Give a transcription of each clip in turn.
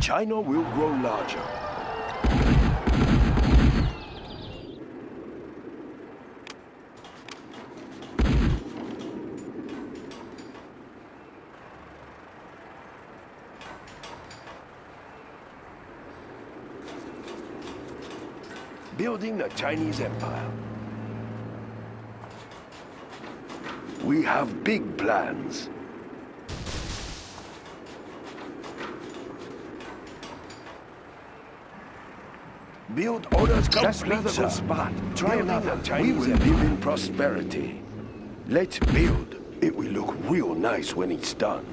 China will grow larger. Building the Chinese Empire. We have big plans. Build orders complete, sir. Spot. Try another. We will live in prosperity. Let's build. It will look real nice when it's done.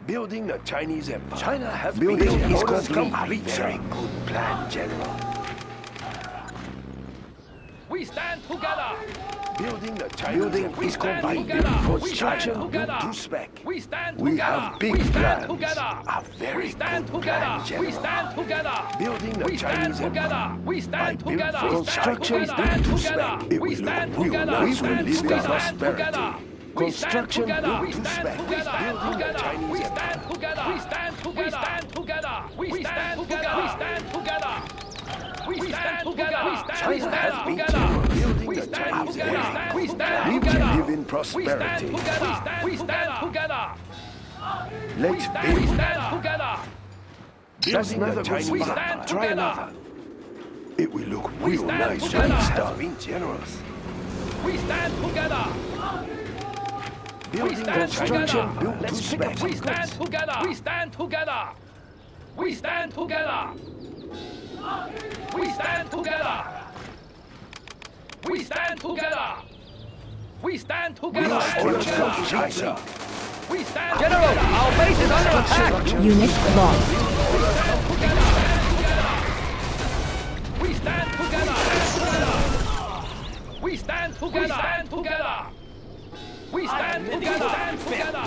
Building the Chinese Empire. China has building is complete. Very good plan, General. We stand together. Building the Chinese Empire is complete. Construction built to spec. We stand We together. have big We stand plans. together. A very We stand good together. plan, We General. stand together. Building the We stand Chinese together. Empire. We stand I built together. construction We stand built to together. spec. It We will stand look real together. nice when it's We done. stand together. Prosperity. We stand Construction together. built We to stand spec. together. Building the Chinese We Empire. stand together. We stand together. We stand together. We stand together. We stand together. We stand together. We stand China has been together. building We the stand Chinese together. Empire. We stand We will together. live in We stand prosperity. together. We stand together. Let's We build. stand together. That's another good We spot. stand Try together. another. It will look real stand nice when together. it's done. Being generous. We stand together. Building stand construction together. built to spec. We stand together. We stand together. We stand together. We stand together. We stand together. We stand together. Orders complete, sir. We stand. General, our base is under attack. Unit lost. We stand together. We stand together. We stand together. We stand together.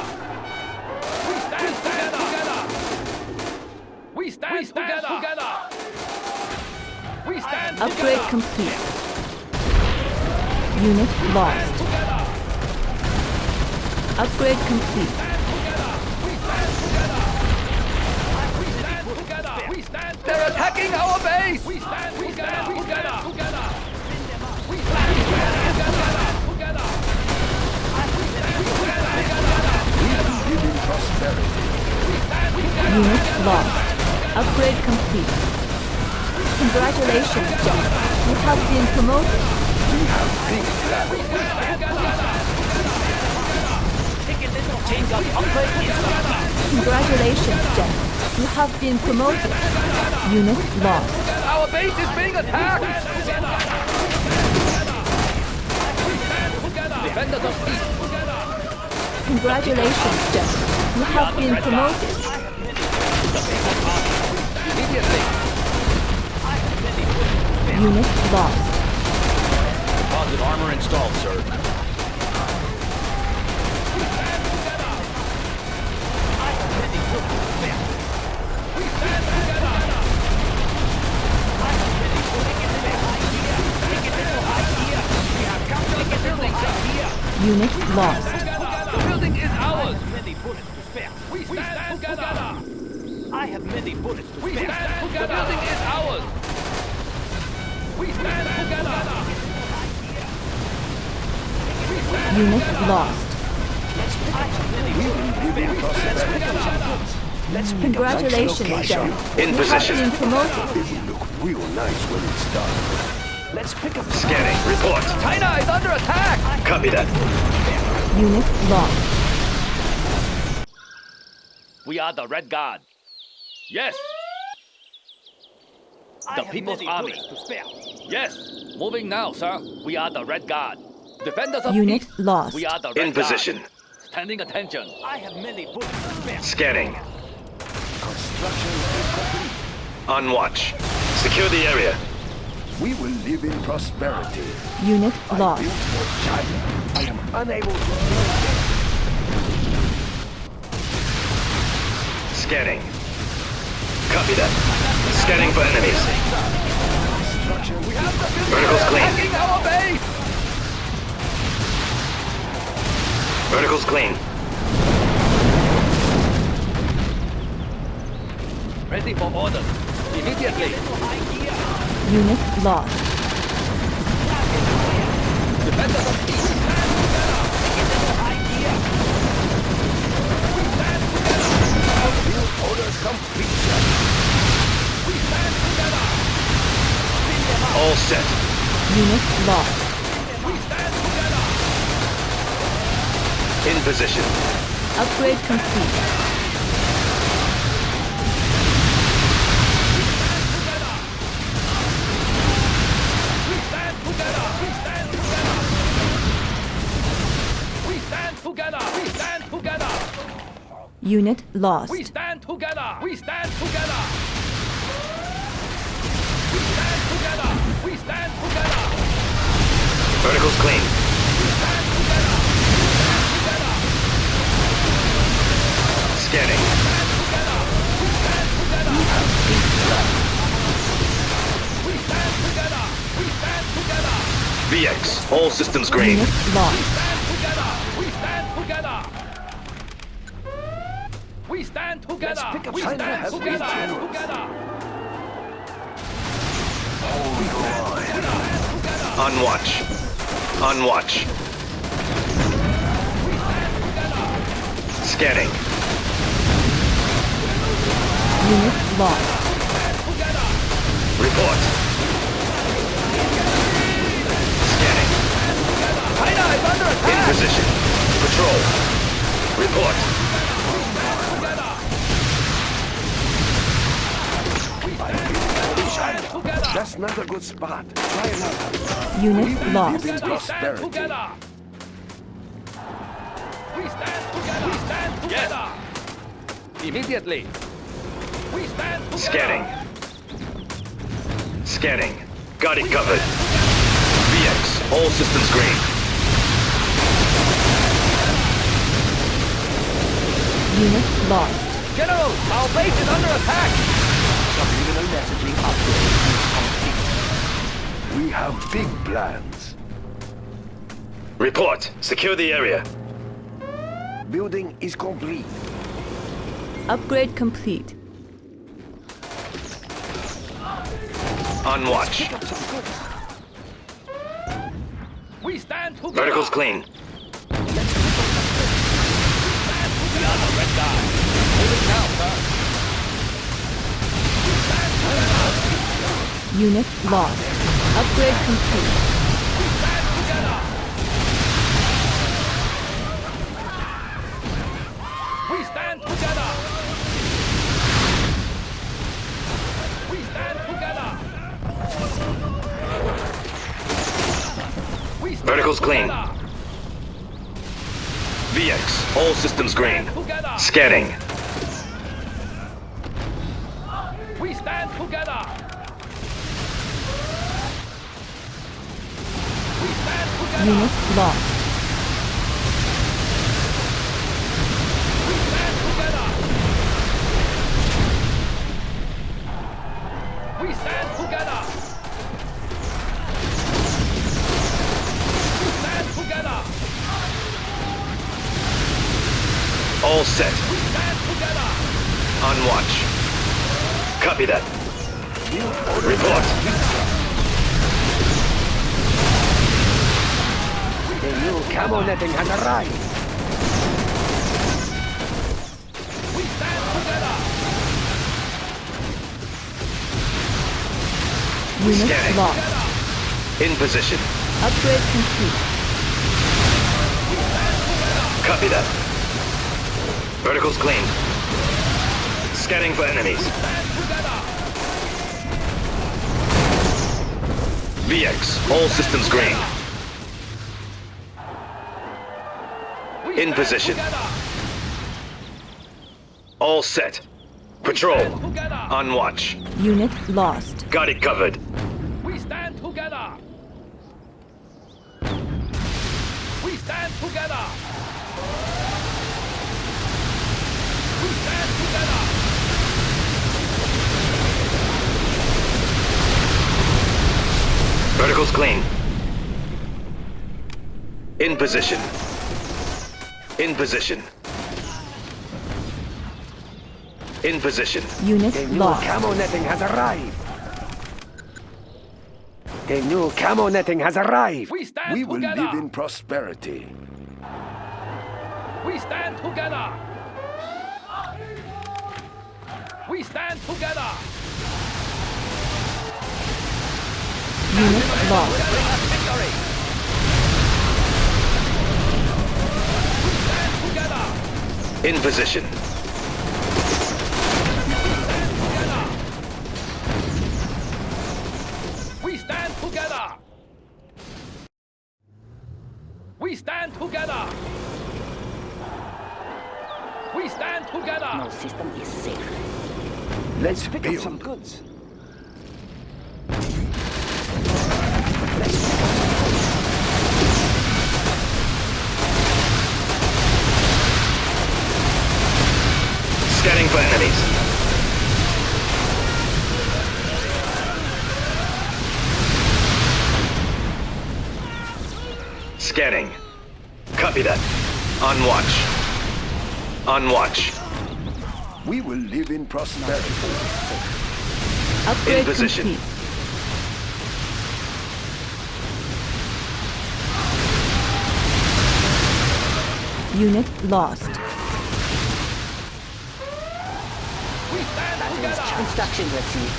We stand together. We stand together. We stand Upgrade together. complete. Unit lost. Upgrade complete. They're attacking our base! We stand together! We stand together! We stand together! We will live in prosperity. Unit lost. Upgrade complete. Congratulations, John. You have been promoted. We have big plans. Congratulations, Jen. You have been promoted. Unit lost. Our base is being attacked! Defenders of peace! Congratulations, Jen. You have been promoted. Immediately! Unit lost. Positive armor installed, sir. Unit lost. The building is ours! We stand together! I have many bullets to We spare. stand together! The building is ours! We stand together! Unit lost. We will live in prosperity. Let's pick Congratulations, up Jen. In You position. have been promoted. It will look real nice when it's done. Let's pick up Scanning. Report. China is under attack! Copy that. Unit lost. We are the Red Guard. Yes! I The have People's many Army. bullets to spare. Yes! Moving now, sir. We are the Red Guard. Defenders of Unit peace. lost. We are the Red In Guard. position. Standing attention. I have many bullets to spare. Scanning. Construction is complete. On watch. Secure the area. We will live in prosperity. Unit I lost. built for China. I am unable to build it. Scanning. Copy that. Scanning for enemies. Construction Verticals clean. Attacking our base! Verticals clean. Ready for orders. Immediately. Unit lost. Defenders of peace. Build orders completion. All set. Unit lost. In position. Upgrade complete. Unit lost. We stand together! We stand together! We stand together! We stand together! Vertical's clean. Scanning. We stand together! We stand together! VX, all systems green. Unit lost. Stand together! We stand together! We stand together! Let's pick up We China stand has together! been generous. Together! On watch. On watch. Scanning. Unit lost. Report. Scanning. China is under In attack! position. Patrol. Report. That's not a good spot. Try another. Unit lost. in We stand prosperity. together! We stand together! We stand together! Immediately! We stand together! Scanning. Scanning. Got it covered. VX, all systems green. Unit lost. General, our base is under attack! Subliminal messaging upgrade is complete. We have big plans. Report. Secure the area. Building is complete. Upgrade complete. On watch. Pick up some goods. We stand together! Vertical's clean. We are the red guy. Moving now, sir. Unit lost. Upgrade complete. We stand together! We stand together! We stand Vertical's clean. together! VX, all systems green. Together! Scanning. We stand together! We stand together! Unit lost. We stand together! We stand together! We stand together! All set. We stand together! On watch. Copy that. Report. The new camo netting has arrived. We stand together! Unit Scanning. lost. In position. Upgrade complete. Copy that. Vertical's clean. Scanning for enemies. VX, all systems green. We In stand position. together! All set. Patrol. Together! On watch. Unit lost. Got it covered. We stand together! We stand together! We stand together! Vertical's clean. In position. In position. In position. Unit The new lost. camo netting has arrived. The new camo netting has arrived. We stand We will together. live in prosperity. We stand together. We stand together. Unit lost. Bring us victory. We stand together. In position. We stand together. We stand together. We stand together. No system is safe. Let's Pick up some build. goods. Scanning for enemies. Scanning. Copy that. On watch. On watch. We will live in prosperity. Upgrade In position. complete. Unit lost. We stand together. Instructions received.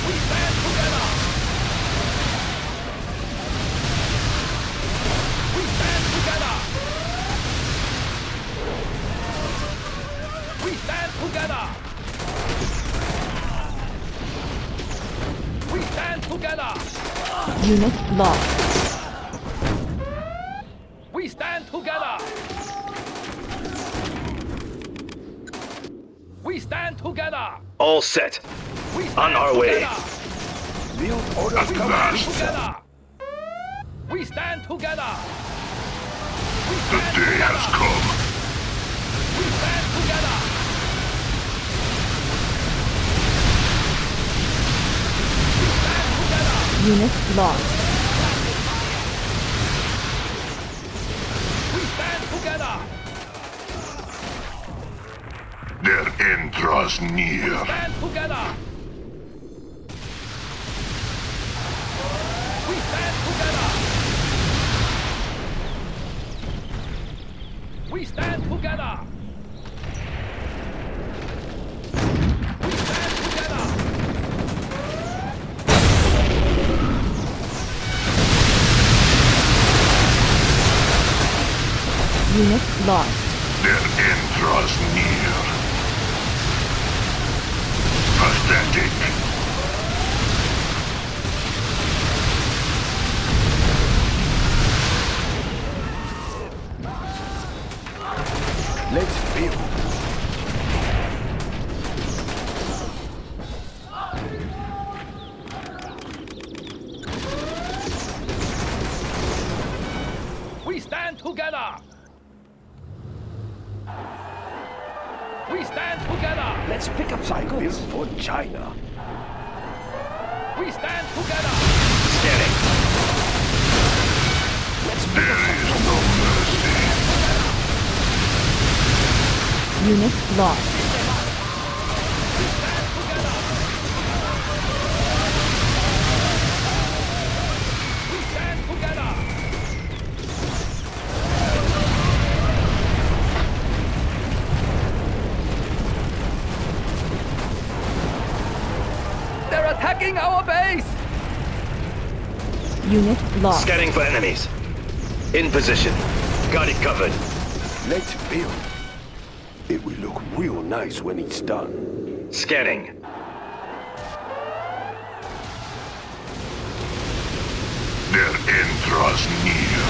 We stand together. We stand together. We stand together. We stand together. Unit lost. We stand together. We stand together. All set. We stand On our way. together. Build orders We come stand pizza. together. We stand together. We The stand day together. has come. We stand together. We stand together. Unit lost. We stand together. Their end draws near. Stand together. We stand together. We stand together. We stand together. Unit lost. Their end draws near. Pathetic. Let's build. We stand together. We stand together. Let's pick up I some built goods. for China. We stand together. Scanning. Let's pick There up some is no mercy. Unit lost. We stand together. We stand together. They're attacking our base. Unit lost. Scanning for enemies. In position. Got it covered. Let's build. It will look real nice when it's done. Scanning. Their end draws near.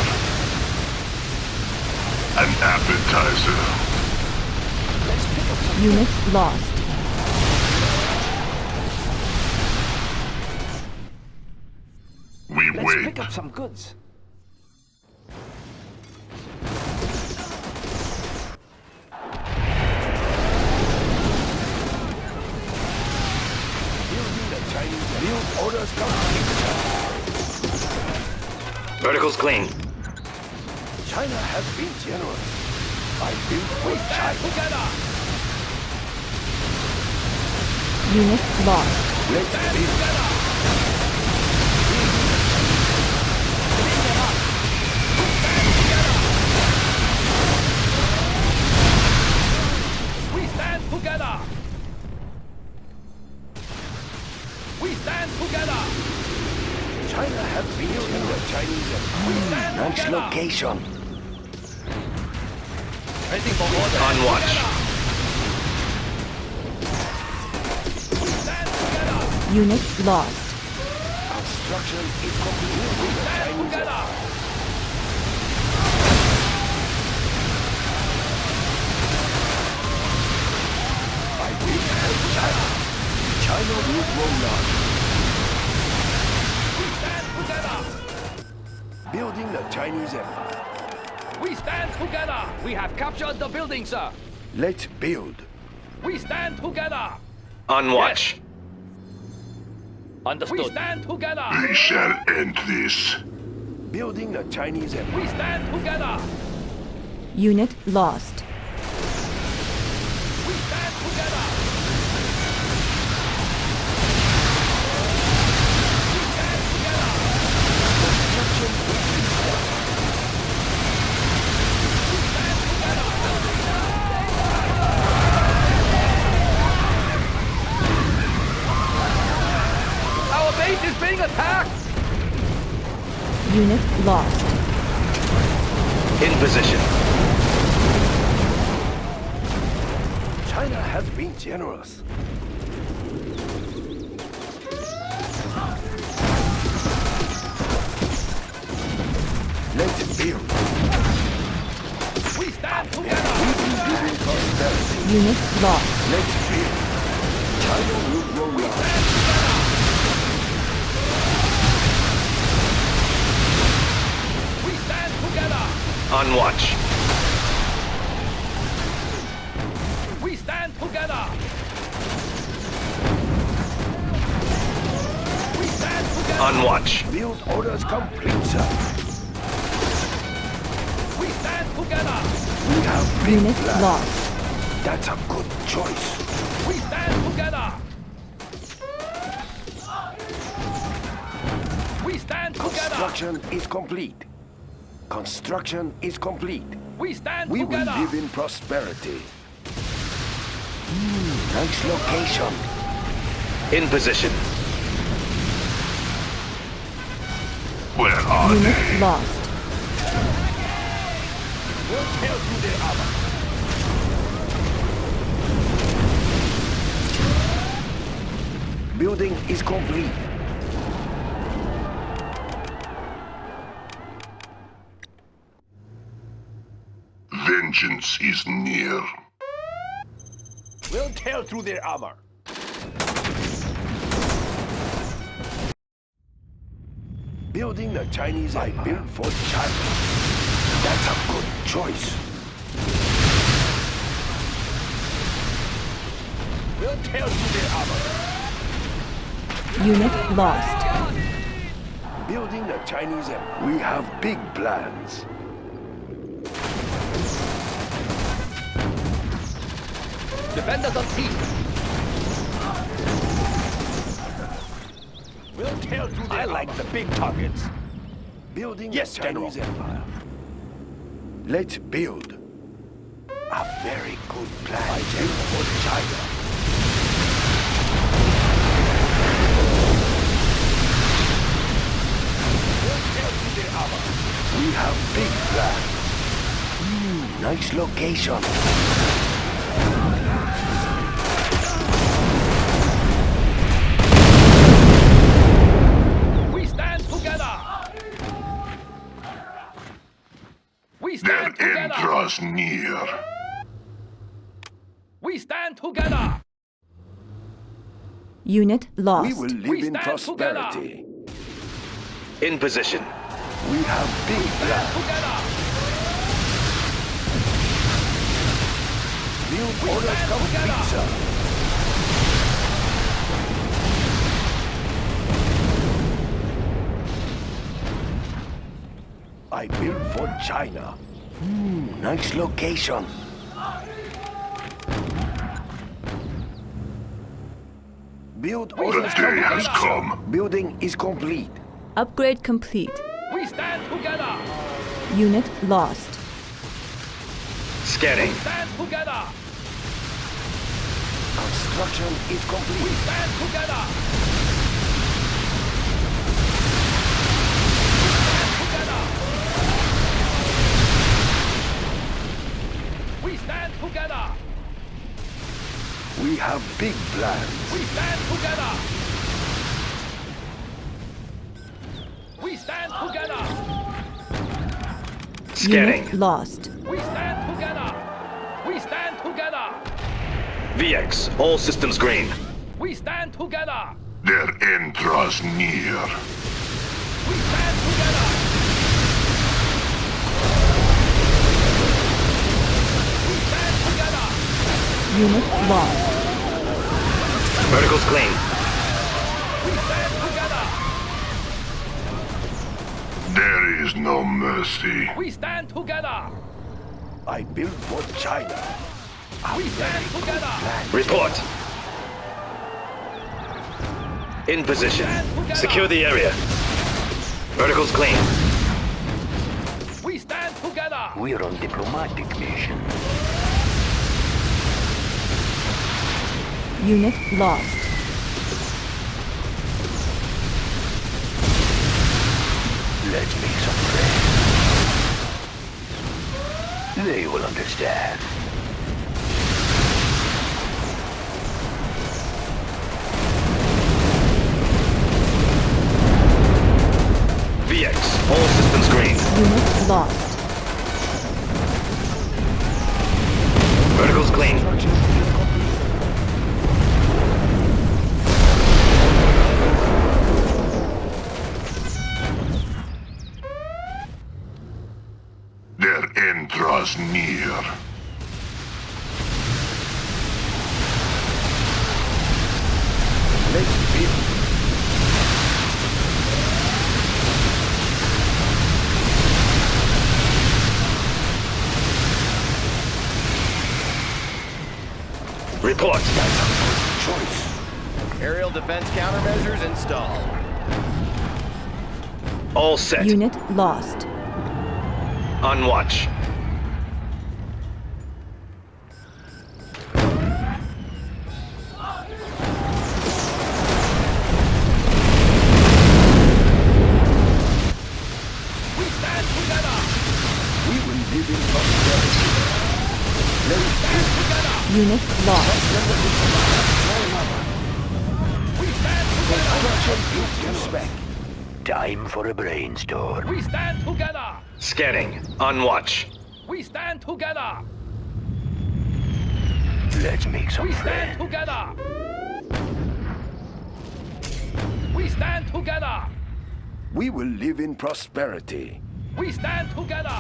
An appetizer. Unit lost. We Let's wait. pick up some goods. Build orders come pizza. Vertical's clean. China has been generous. I build for Stand China. together. Unit lost. Let's Stand build. together. Bring them up. We stand together. We stand together. China has built in the Chinese Empire. Nice location. Waiting for order. On watch. We stand together. Unit lost. Construction is complete with the Stand Chinese together. Empire. I build for China. China will grow large. We stand together. Building the Chinese Empire. We stand together. We have captured the building, sir. Let's build. We stand together. On watch. We Understood. stand together. We shall end this. Building the Chinese Empire. We stand together. Unit lost. We stand together. We stand together. We stand together. Our base is being attacked. Unit lost. In position. China has been generous. Let's build. We stand together. Giving prosperity. Unit lost. Let's build. China will grow large. We stand together. On watch. We stand together. We stand together. On watch. Build orders complete, sir. We stand together. We have big Unit plans. lost. That's a good choice. We stand together. We stand together. Construction is complete. Construction is complete. We stand We will together. live in prosperity. Nice location. In position. Where are Unit they? lost. We'll tear through their armor. Building is complete. Vengeance is near. We'll tear through their armor. Building the Chinese Empire. I built for China. That's a good choice. We'll tear through their armor. Unit lost. Building the Chinese Empire. We have big plans. Defenders on peace. We'll tear through their I like the big targets. Building the Chinese Empire. Let's build. A very good plan. I built for China. We'll tear through their armor. We have big plans. Nice location. We stand together. We Their stand end together. draws near. We stand together. Unit lost. We will live We in stand prosperity. In position. We have big plans. Together. Build orders stand complete, together. sir. I built for China. Nice location. Build The orders day has complete. come. Building is complete. Upgrade complete. We stand together. Unit lost. Scanning. Stand together. Construction is We complete. stand together. We stand together. We have big plans. We stand together. We stand together. Scanning. Unit lost. We stand together. We stand together. VX, all systems green. We stand together. Their end draws near. We stand together. We stand together. Unit lost. Verticals clean. We stand together. There is no mercy. We stand together. I built for China. We stand together. Report. In position. Secure the area. Verticals clean. We stand together. We're on diplomatic mission. Unit lost. Let's make some friends. They will understand. VX, all systems green. Unit lost. Verticals clean. Their end draws near. Let's build. Report. Choice. Aerial defense countermeasures installed. All set. Unit lost. On watch. We stand together. We will live in prosperity. Let's Stand together. Unit lost. We stand together. construction is to spec. Time for a brainstorm. We stand together. Scanning. On watch. We stand together. Let's make some We stand friends. together. We stand together. We will live in prosperity. We stand together.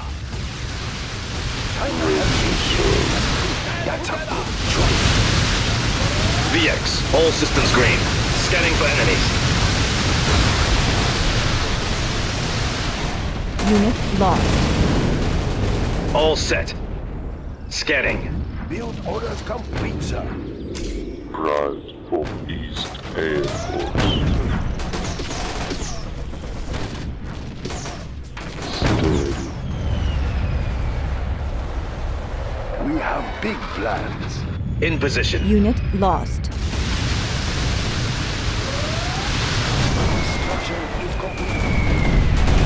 China has been sold. That's a good choice. VX, all systems green. Scanning for enemies. Unit lost. All set. Scanning. Build orders complete, sir. Rise from East Air Force. Steady. We have big plans. In position. Unit lost. Construction is complete.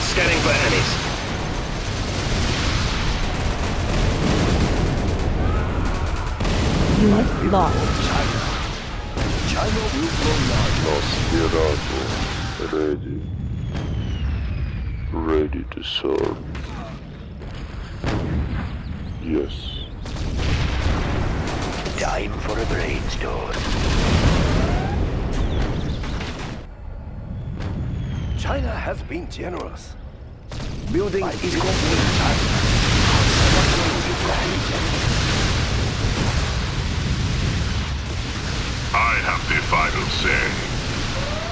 Scanning for enemies. Unit lost. China will grow large. Nosferatu. Ready. Ready to serve. Yes. Time for a brainstorm. China has been generous. Building is complete. I have the final say.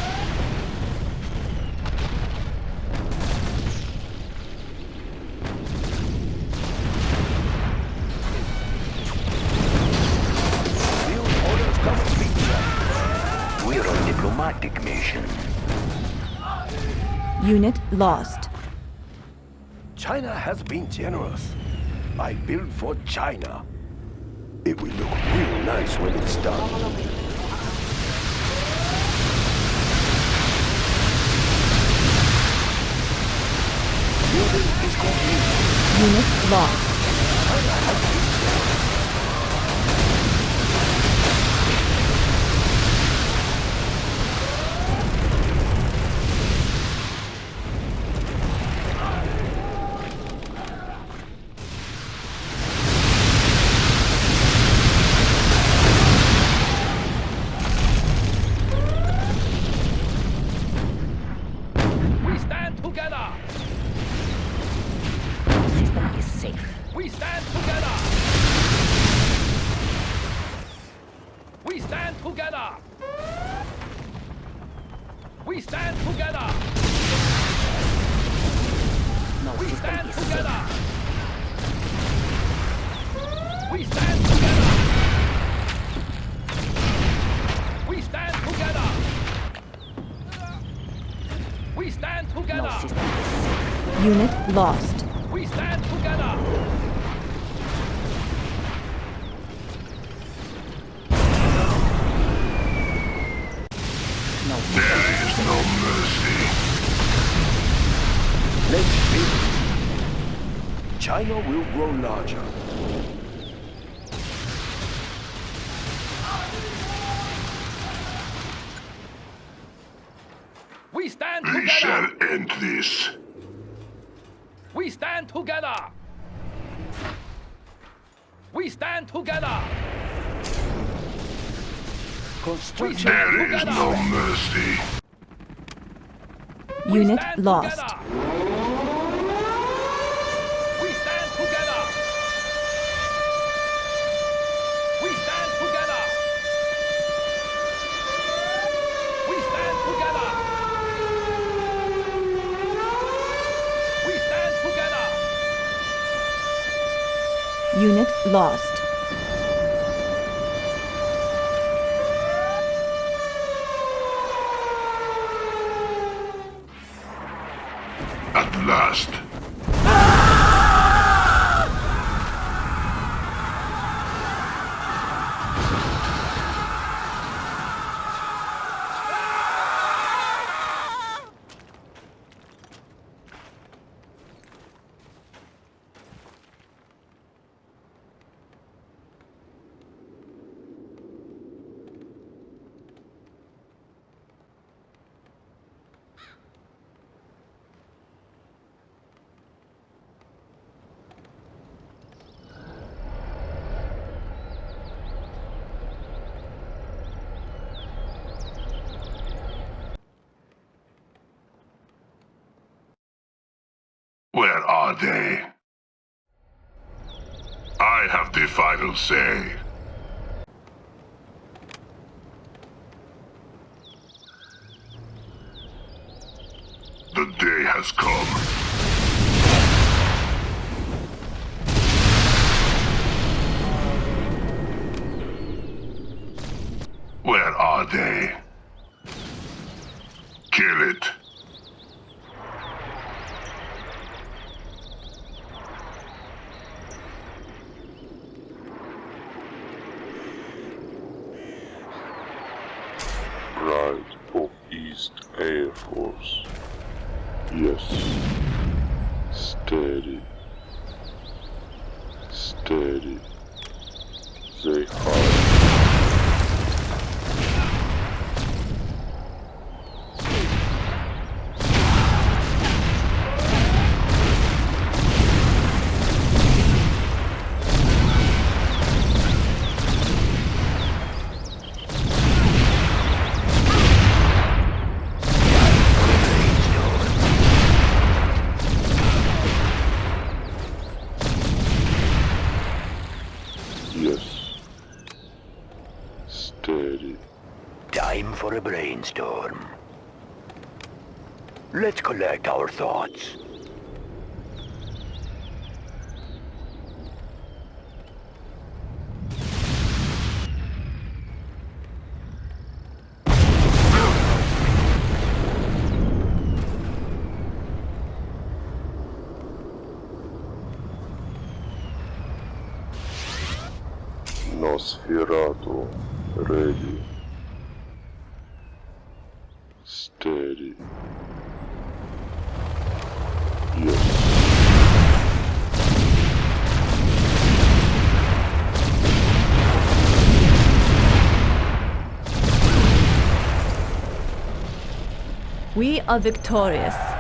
Build orders complete, sir. We're on diplomatic mission. Unit lost. China has been generous. I build for China. It will look real nice when it's done. Building is complete. Unit lost. We stand together. System is safe. We stand together. We stand together. We stand together. No We system stand is together. safe. We stand together. We stand together. We stand No together. system is safe. Unit lost. We stand together. No system There is no mercy. Let's build. China will grow larger. We stand We shall together. end this. We stand together. We stand together. We Construction. stand There is together. no mercy. We Unit stand lost. together. We stand together. We stand together. We stand together. We stand together. Unit lost. At last. Where are they? I have the final say. The day has come. Where are they? Kill it. Pride of East Air Force. Yes. Steady. Steady. They hide. Yes. Steady. Time for a brainstorm. Let's collect our thoughts. Nosferatu. Ready. Steady. Yes. We are victorious.